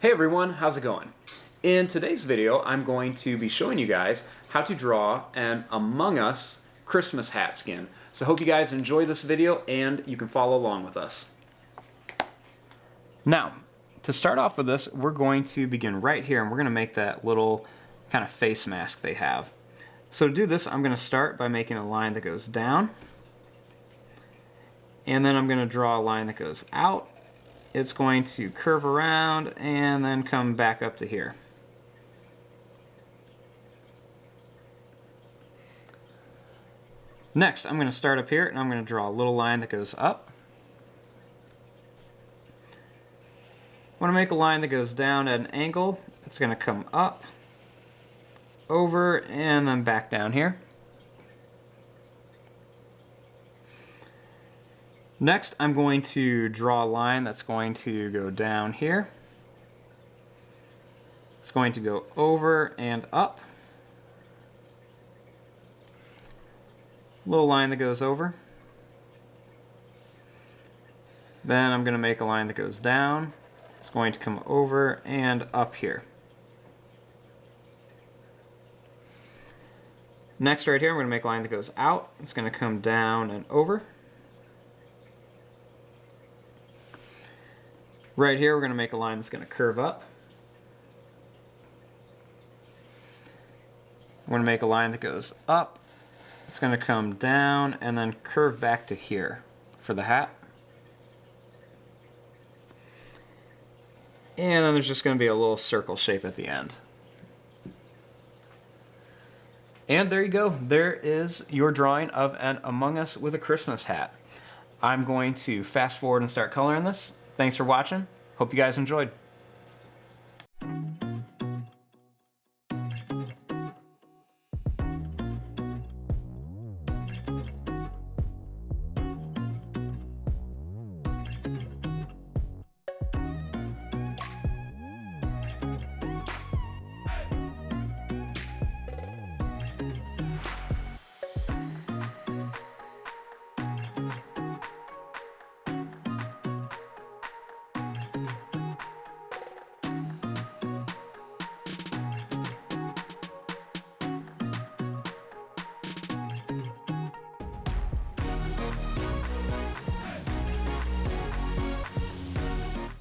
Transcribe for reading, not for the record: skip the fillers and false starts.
Hey everyone, how's it going? In today's video, I'm going to be showing you guys how to draw an Among Us Christmas hat skin. So I hope you guys enjoy this video and you can follow along with us. Now, to start off with this, we're going to begin right here and we're going to make that little kind of face mask they have. So to do this, I'm going to start by making a line that goes down. And then I'm going to draw a line that goes out. It's going to curve around and then come back up to here. Next, I'm going to start up here and I'm going to draw a little line that goes up. I want to make a line that goes down at an angle. It's going to come up, over, and then back down here. Next, I'm going to draw a line that's going to go down here. It's going to go over and up. Little line that goes over. Then I'm going to make a line that goes down. It's going to come over and up here. Next, right here, I'm going to make a line that goes out. It's going to come down and over. Right here, we're going to make a line that's going to curve up. We're going to make a line that goes up. It's going to come down and then curve back to here for the hat. And then there's just going to be a little circle shape at the end. And there you go. There is your drawing of an Among Us with a Christmas hat. I'm going to fast forward and start coloring this. Thanks for watching. Hope you guys enjoyed.